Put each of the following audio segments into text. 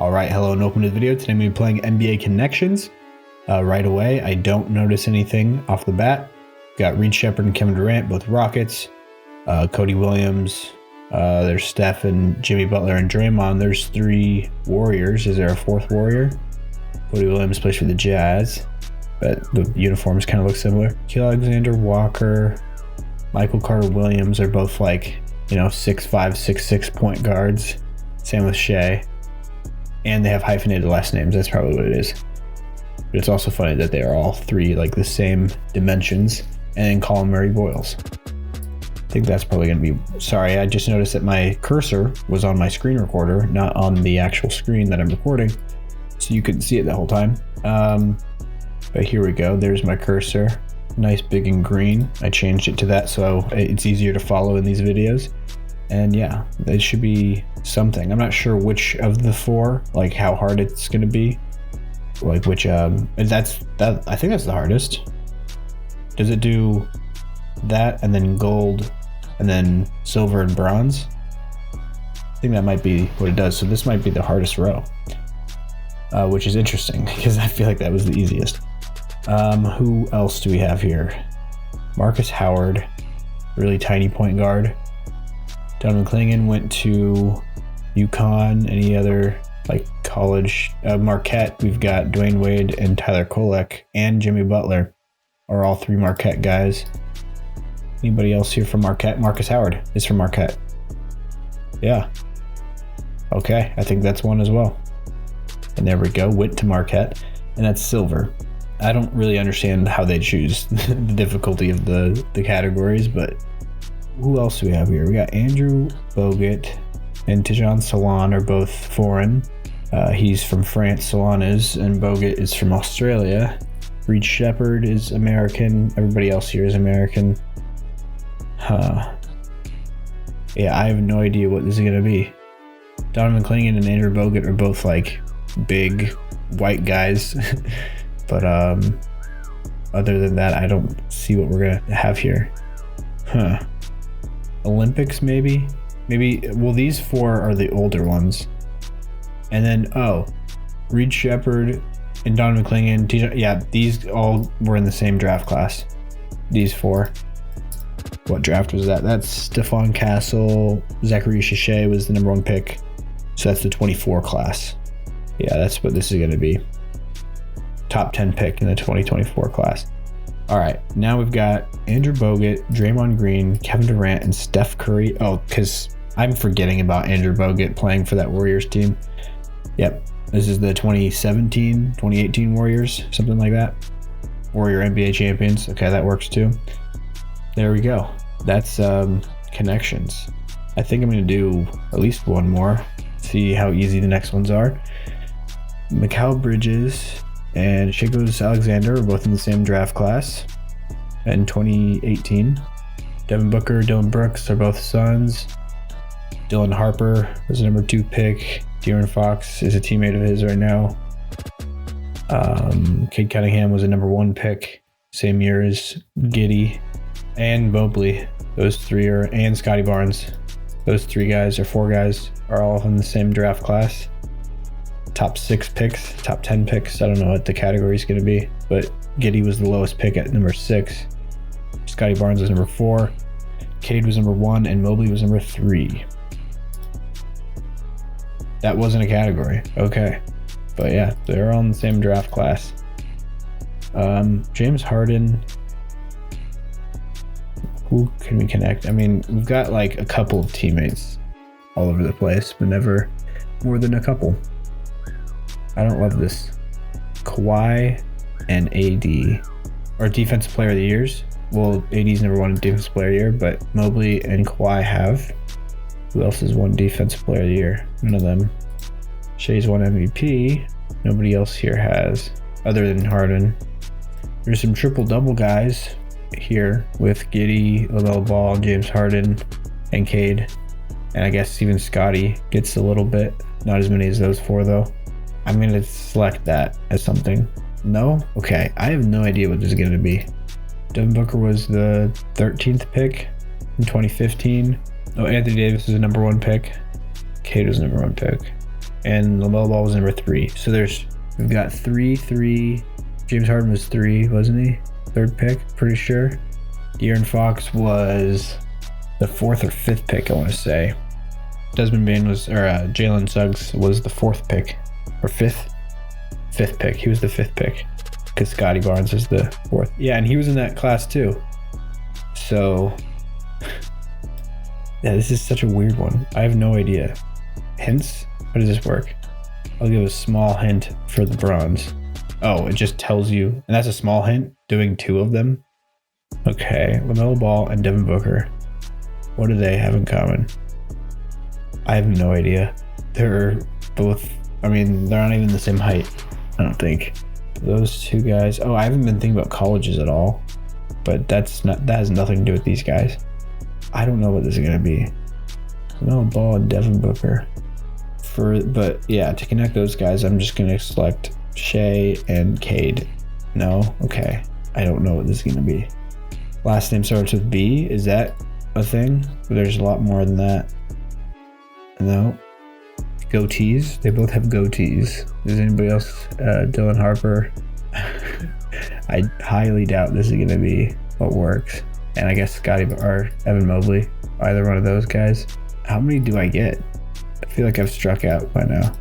All right, hello and welcome to the video. Today I'm going to be playing NBA Connections. Right away, I don't notice anything off the bat. Got Reed Sheppard and Kevin Durant, both Rockets. Cody Williams. There's Steph and Jimmy Butler and Draymond. There's 3 Warriors. Is there a 4th Warrior? Cody Williams plays for the Jazz, but the uniforms kind of look similar. Kill Alexander Walker, Michael Carter Williams are both like, 6'5", 6'6" point guards. Same with Shea. And they have hyphenated last names. That's probably what it is. But it's also funny that they are all 3 like the same dimensions. And then call them Murray Boyles. I think that's probably going to be... Sorry, I just noticed that my cursor was on my screen recorder, not on the actual screen that I'm recording. So you couldn't see it the whole time. But here we go. There's my cursor. Nice big and green. I changed it to that so it's easier to follow in these videos. And yeah, it should be something. I'm not sure which of the 4, like how hard it's going to be. Like which, I think that's the hardest. Does it do that and then gold and then silver and bronze? I think that might be what it does. So this might be the hardest row, which is interesting because I feel like that was the easiest. Who else do we have here? Marcus Howard, really tiny point guard. Donovan Clingan went to UConn. Any other like college? Marquette, we've got Dwayne Wade and Tyler Kolek and Jimmy Butler are all 3 Marquette guys. Anybody else here from Marquette? Marcus Howard is from Marquette. Yeah. Okay, I think that's one as well. And there we go, went to Marquette, and that's silver. I don't really understand how they choose the difficulty of the categories, but who else do we have here? We got Andrew Bogut and Tijan Salon are both foreign. He's from France, Salon is, and Bogut is from Australia. Reed Sheppard is American. Everybody else here is American. Yeah, I have no idea what this is going to be. Donovan Clingan and Andrew Bogut are both like big white guys. But other than that, I don't see what we're going to have here. Olympics, maybe? Well, these 4 are the older ones. And then, Reed Sheppard and Donovan Clingan. Yeah, these all were in the same draft class. These 4. What draft was that? That's Stephon Castle. Zachary Shea was the #1 pick. So that's the 24 class. Yeah, that's what this is going to be. Top 10 pick in the 2024 class. All right, now we've got Andrew Bogut, Draymond Green, Kevin Durant, and Steph Curry. Oh, because I'm forgetting about Andrew Bogut playing for that Warriors team. Yep, this is the 2017, 2018 Warriors, something like that. Warrior NBA champions. Okay, that works too. There we go. That's connections. I think I'm going to do at least one more. See how easy the next ones are. Mikal Bridges and Shea Alexander are both in the same draft class in 2018. Devin Booker, Dylan Brooks are both Suns. Dylan Harper was the #2 pick. De'Aaron Fox is a teammate of his right now. Cade Cunningham was a #1 pick, same year as Giddey and Mobley. Those 3 are, and Scotty Barnes. Those 3 guys or 4 guys are all in the same draft class. Top 6 picks, top 10 picks. I don't know what the category is going to be, but Giddey was the lowest pick at #6. Scotty Barnes was #4. Cade was #1, and Mobley was #3. That wasn't a category. Okay. But yeah, they're all in the same draft class. James Harden. Who can we connect? I mean, we've got like a couple of teammates all over the place, but never more than a couple. I don't love this. Kawhi and AD are defensive player of the years. Well, AD's never won a defensive player of the year, but Mobley and Kawhi have. Who else has won defensive player of the year? None of them. Shea's won MVP. Nobody else here has, other than Harden. There's some triple-double guys here with Giddey, LaMelo Ball, James Harden, and Cade. And I guess even Scotty gets a little bit. Not as many as those 4 though. I'm going to select that as something. No? Okay, I have no idea what this is going to be. Devin Booker was the 13th pick in 2015. Oh, Anthony Davis is a #1 pick. Cade was a #1 pick. and LaMelo Ball was number 3. So we've got 3. James Harden was 3, wasn't he? 3rd pick, pretty sure. De'Aaron Fox was the 4th or 5th pick, I want to say. Desmond Bane Jalen Suggs was the 4th pick, or 5th pick. He was the 5th pick, because Scotty Barnes was the 4th. Yeah, and he was in that class too. So, yeah, this is such a weird one. I have no idea. Hints? How does this work? I'll give a small hint for the bronze. Oh, it just tells you, and that's a small hint, doing 2 of them. Okay, LaMelo Ball and Devin Booker. What do they have in common? I have no idea. They're both, they're not even the same height, I don't think. Those 2 guys, I haven't been thinking about colleges at all, but that has nothing to do with these guys. I don't know what this is going to be. LaMelo Ball and Devin Booker. But yeah, to connect those guys, I'm just going to select Shea and Cade. No? Okay. I don't know what this is going to be. Last name starts with B. Is that a thing? There's a lot more than that. No. Goatees. They both have goatees. Is anybody else? Dylan Harper. I highly doubt this is going to be what works. And I guess Scotty or Evan Mobley. Either one of those guys. How many do I get? I feel like I've struck out by now.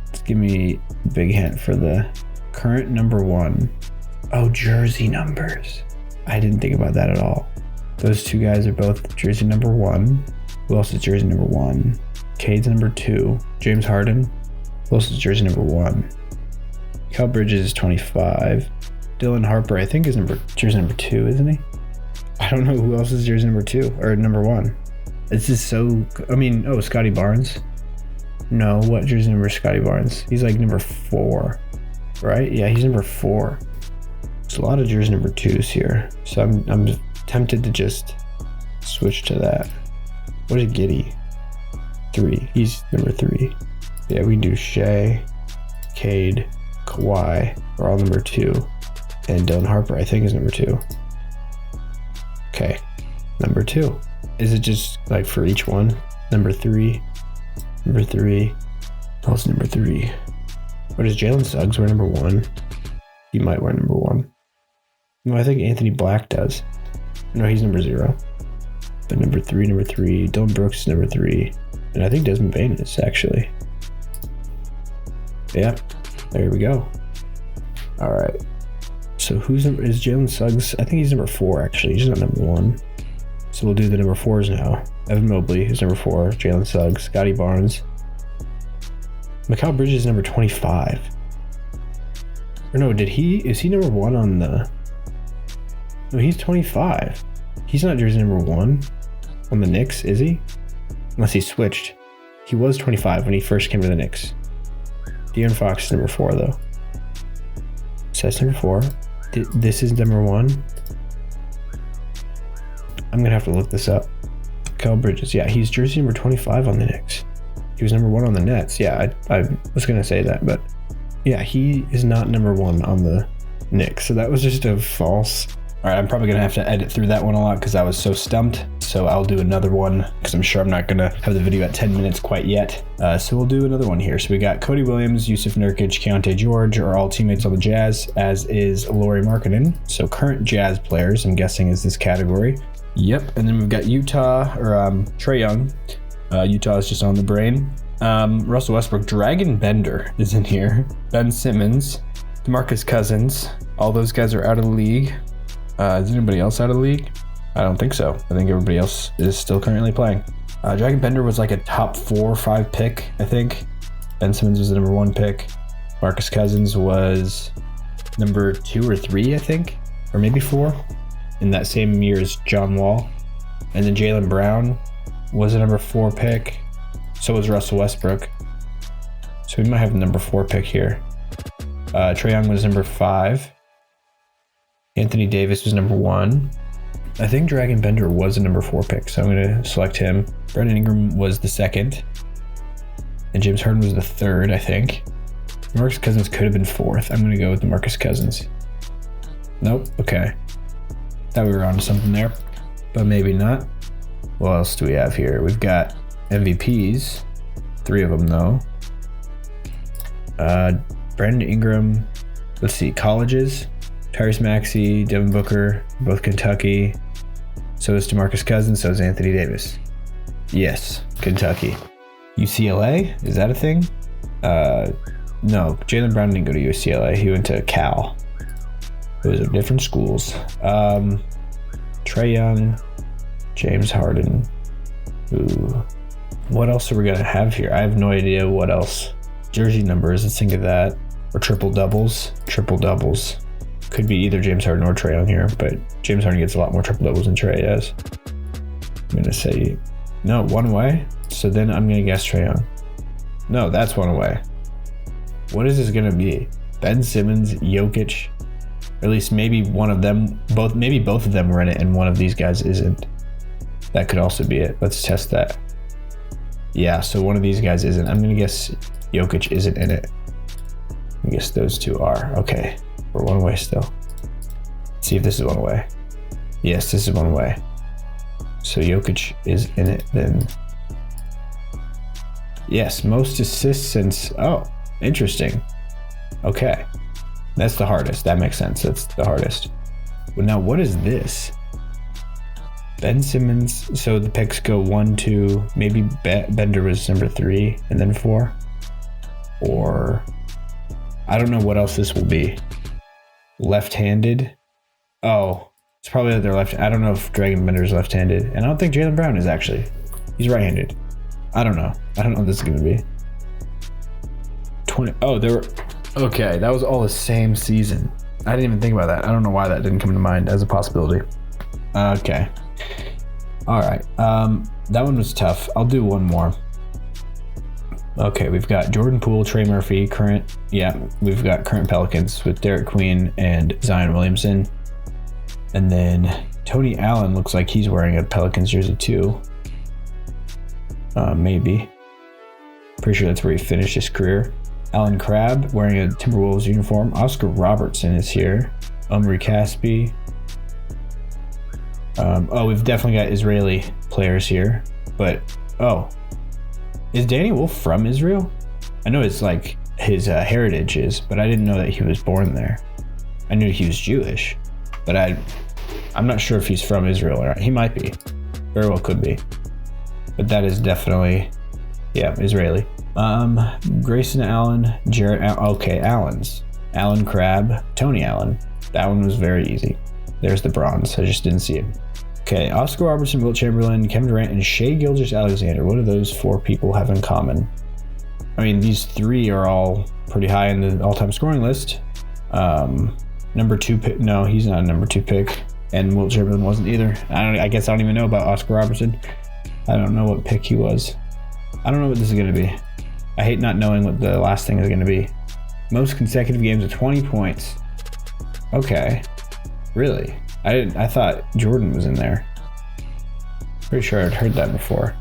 Let's give me a big hint for the current number 1. Oh, jersey numbers. I didn't think about that at all. Those 2 guys are both jersey number 1. Who else is jersey number 1? Cade's number 2. James Harden. Who else is jersey number 1? Cal Bridges is 25. Dylan Harper, I think, is jersey number 2, isn't he? I don't know who else is jersey number 2 or number 1. This is so. Scotty Barnes. No, what jersey number is Scotty Barnes? He's like number 4, right? Yeah, he's number 4. There's a lot of jersey number 2s here, so I'm tempted to just switch to that. What is Giddey? 3. He's number 3. Yeah, we can do Shea, Cade, Kawhi are all number 2, and Dylan Harper I think is number 2. Okay, number 2. Is it just like for each one? Number 3. What's number 3? What is Jalen Suggs wear number 1? He might wear number 1. No, I think Anthony Black does. No, he's number 0. But number 3, Dylan Brooks is number 3. And I think Desmond Bane is actually. Yeah, there we go. All right. So is Jalen Suggs? I think he's number 4 actually. He's not number 1. So we'll do the number 4s now. Evan Mobley is number 4. Jalen Suggs. Scotty Barnes. Mikal Bridges is number 25. Or no, is he number 1 on the... No, he's 25. He's not jersey number 1 on the Knicks, is he? Unless he switched. He was 25 when he first came to the Knicks. De'Aaron Fox is number 4 though. So that's number 4. This is number 1. I'm gonna have to look this up. Cal Bridges, yeah, he's jersey number 25 on the Knicks. He was number 1 on the Nets. Yeah, I was gonna say that, but yeah, he is not number 1 on the Knicks. So that was just a false. All right, I'm probably gonna have to edit through that one a lot because I was so stumped. So I'll do another one because I'm sure I'm not gonna have the video at 10 minutes quite yet. So we'll do another one here. So we got Cody Williams, Yusuf Nurkic, Keontae George are all teammates on the Jazz, as is Lauri Markkanen. So current Jazz players, I'm guessing, is this category. Yep, and then we've got Trae Young. Utah is just on the brain. Russell Westbrook, Dragon Bender is in here. Ben Simmons, DeMarcus Cousins. All those guys are out of the league. Is anybody else out of the league? I don't think so. I think everybody else is still currently playing. Dragon Bender was like a top 4 or 5 pick, I think. Ben Simmons was the number 1 pick. Marcus Cousins was number 2 or 3, I think, or maybe 4, in that same year as John Wall. And then Jaylen Brown was a number 4 pick. So was Russell Westbrook. So we might have the number 4 pick here. Trae Young was number 5. Anthony Davis was number 1. I think Dragon Bender was a number 4 pick, so I'm going to select him. Brandon Ingram was the 2nd. And James Harden was the 3rd, I think. Marcus Cousins could have been 4th. I'm going to go with Marcus Cousins. Nope. Okay. Thought we were on to something there, but maybe not. What else do we have here? We've got MVPs. 3 of them, though. Brandon Ingram. Let's see, colleges. Tyrese Maxey, Devin Booker, both Kentucky. So is DeMarcus Cousins, so is Anthony Davis. Yes, Kentucky. UCLA, is that a thing? No, Jaylen Brown didn't go to UCLA. He went to Cal. Those are different schools. Trae Young, James Harden. Ooh. What else are we gonna have here? I have no idea what else. Jersey numbers, let's think of that. Or triple doubles. Triple doubles. Could be either James Harden or Trae Young here, but James Harden gets a lot more triple doubles than Trae does. I'm gonna say, no, one away. So then I'm gonna guess Trae Young. No, that's one away. What is this gonna be? Ben Simmons, Jokic, or at least maybe one of them, maybe both of them were in it and one of these guys isn't. That could also be it. Let's test that. Yeah, so one of these guys isn't. I'm gonna guess Jokic isn't in it. I guess those two are. Okay, we're one away still. Let's see if this is one away. Yes, this is one away. So Jokic is in it then. Yes, most assists since, oh, interesting. Okay, that's the hardest. That makes sense. That's the hardest. Well, now what is this? Ben Simmons, so the picks go 1, 2, maybe Bender was number 3 and then 4. Or I don't know what else this will be. Left-handed. Oh, it's probably that they're left. I don't know if Dragon Bender is left-handed. And I don't think Jaylen Brown is actually. He's right-handed. I don't know. I don't know what this is going to be. 20. Oh, there were. Okay, that was all the same season. I didn't even think about that. I don't know why that didn't come to mind as a possibility. Okay. All right. That one was tough. I'll do one more. Okay, we've got Jordan Poole, Trey Murphy, current. Yeah, we've got current Pelicans with Derek Queen and Zion Williamson. And then Tony Allen looks like he's wearing a Pelicans jersey too. Maybe. Pretty sure that's where he finished his career. Alan Crabb wearing a Timberwolves uniform. Oscar Robertson is here. Omri Caspi. Oh, we've definitely got Israeli players here. But, oh. Is Danny Wolf from Israel? I know it's like his heritage is, but I didn't know that he was born there. I knew he was Jewish, but I'm not sure if he's from Israel or not. He might be. Very well could be. But that is definitely, yeah, Israeli. Grayson Allen, Jarrett Allen. Okay, Allens. Alan Crabb, Tony Allen. That one was very easy. There's the bronze. I just didn't see it. Okay, Oscar Robertson, Wilt Chamberlain, Kevin Durant, and Shai Gilgeous-Alexander. What do those 4 people have in common? I mean, these 3 are all pretty high in the all-time scoring list. Number 2 pick. No, he's not a number 2 pick. And Wilt Chamberlain wasn't either. I guess I don't even know about Oscar Robertson. I don't know what pick he was. I don't know what this is going to be. I hate not knowing what the last thing is going to be. Most consecutive games of 20 points. Okay. Really? I thought Jordan was in there. Pretty sure I'd heard that before,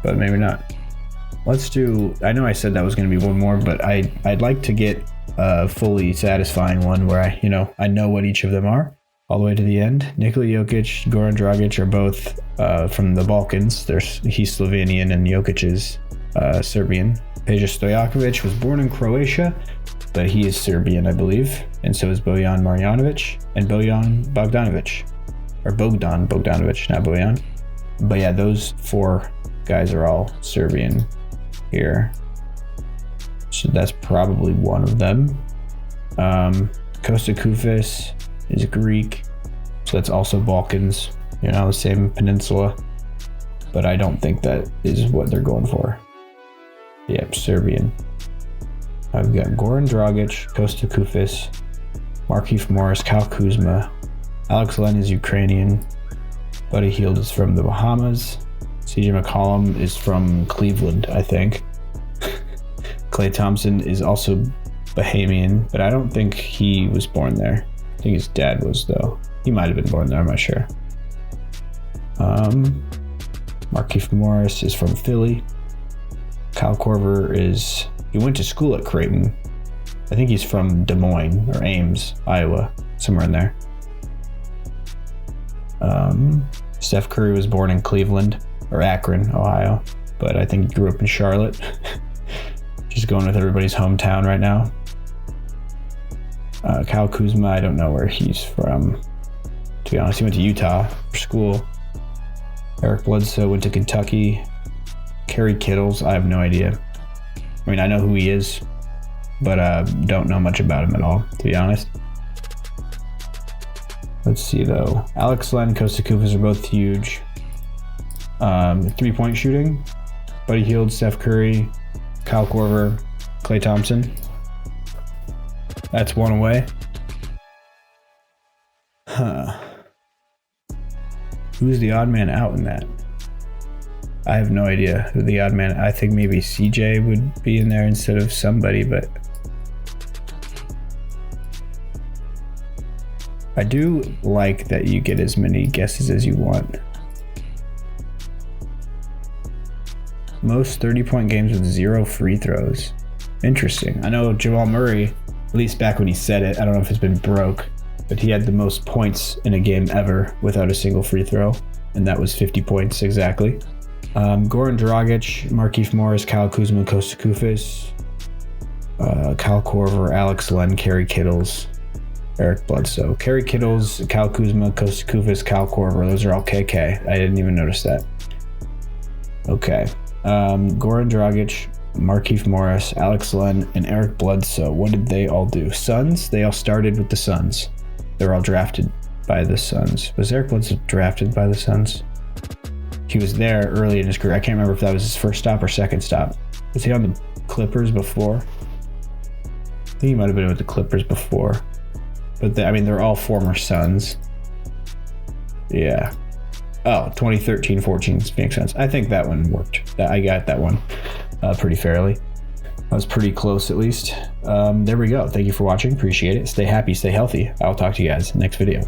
but maybe not. Let's do, I know I said that was going to be one more, but I'd like to get a fully satisfying one where I know what each of them are all the way to the end. Nikola Jokic, Goran Dragic are both from the Balkans. He's Slovenian and Jokic is Serbian. Peja Stojakovic was born in Croatia, but he is Serbian, I believe. And so is Bojan Marjanovic and Bojan Bogdanovic. Or Bogdan Bogdanovic, not Bojan. But yeah, those 4 guys are all Serbian here. So that's probably one of them. Costa Koufis is Greek. So that's also Balkans, the same peninsula. But I don't think that is what they're going for. Yep, Serbian. I've got Goran Dragic, Costa Koufis, Markieff Morris, Kyle Kuzma, Alex Len is Ukrainian, Buddy Hield is from the Bahamas, CJ McCollum is from Cleveland, I think. Klay Thompson is also Bahamian, but I don't think he was born there. I think his dad was, though. He might have been born there, I'm not sure. Markieff Morris is from Philly. Kyle Korver he went to school at Creighton. I think he's from Des Moines or Ames, Iowa, somewhere in there. Steph Curry was born in Cleveland or Akron, Ohio, but I think he grew up in Charlotte. Just going with everybody's hometown right now. Kyle Kuzma, I don't know where he's from. To be honest, he went to Utah for school. Eric Bledsoe went to Kentucky. Kerry Kittles, I have no idea. I mean, I know who he is, but don't know much about him at all, to be honest. Let's see, though. Alex Len, Kosta Koufos are both huge. 3-point shooting. Buddy Hield, Steph Curry, Kyle Korver, Klay Thompson. That's one away. Huh. Who's the odd man out in that? I have no idea who the odd man. I think maybe CJ would be in there instead of somebody, but I do like that you get as many guesses as you want. Most 30-point games with 0 free throws. Interesting. I know Jamal Murray, at least back when he said it, I don't know if it's been broke, but he had the most points in a game ever without a single free throw, and that was 50 points exactly. Goran Dragic, Markieff Morris, Kyle Kuzma, Kosta Koufos, Kyle Korver, Alex Len, Kerry Kittles, Eric Bledsoe. Kerry Kittles, Kyle Kuzma, Kosta Koufos, Kyle Korver. Those are all KK. I didn't even notice that. Okay. Goran Dragic, Markieff Morris, Alex Len, and Eric Bledsoe. What did they all do? Suns? They all started with the Suns. They're all drafted by the Suns. Was Eric Bledsoe drafted by the Suns? He was there early in his career. I can't remember if that was his first stop or second stop. Was he on the Clippers before? I think he might have been with the Clippers before. But they're all former Suns. Yeah. Oh, 2013-14 makes sense. I think that one worked. I got that one pretty fairly. I was pretty close at least. There we go. Thank you for watching. Appreciate it. Stay happy, stay healthy. I'll talk to you guys next video.